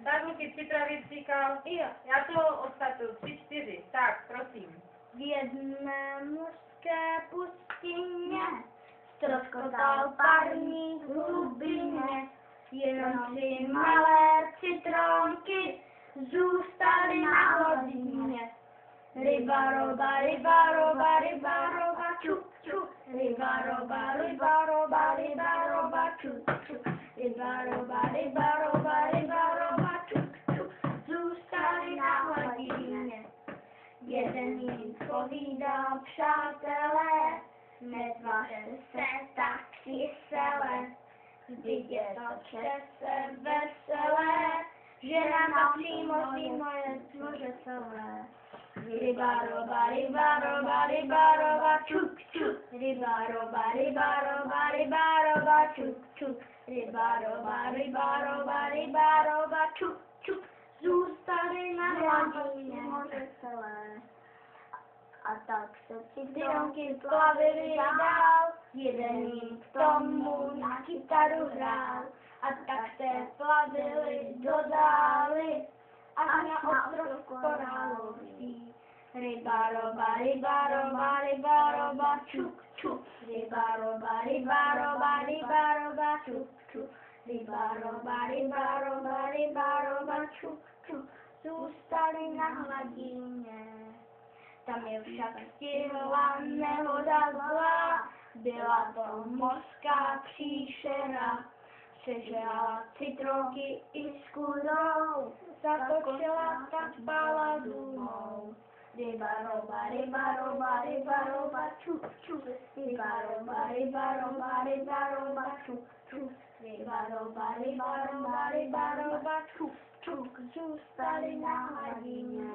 Tak, Luky, připravit říkal. Jo. Já to odstartuju. 3, 4. Tak, prosím. V jedné mořské pustině ztroskotal parník v hlubině. Jenom 3 malé citronky zůstaly na hodině. Ryba, roba, ryba, roba, ryba, roba, čup, čup. Ryba, roba, ryba, roba, ryba, roba, čup, čup. Ryba, roba, ryba, roba, ryba, roba, čup, čup. Zůstaly na hodině. Jeden jim povídal, přátelé, netvaře se tak kyselé. Vždyť je to přece veselé, že nám napřímo zimo je tvoře celé. Ryba, roba, ryba, roba, ryba, roba, čup, čup. Ryba, roba, ryba, roba, ryba, roba, čup, čup. Ryba, roba, ryba, roba, ryba, roba, čup, čup. Zůstaly na hladině moře celé. A tak se citronky plavily dál, jeden jim k tomu na kytaru hrál. A tak se plavili do dály, až na ostrov korálový. Ryba, roba, ryba, roba, ryba, roba, čup, čup. Ryba, roba, ryba, roba, ryba, roba, čup, čup. Ryba, roba, ryba, roba, ryba, roba, čup, čup. Zůstali na hladině. Tam je však stihla nehoda zlá, byla to mořská příšera. Sežrala citronky i s kůrou, zatočila, tak spala důmou. Ryba, roba, ryba, roba, ryba, roba, čup, čup. Ryba, roba, ryba, roba, ryba, roba, čup, čup. Ryba, roba, ryba, roba, ryba, roba, čup, čup. Zůstali na hladině.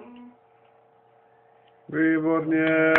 Výborně!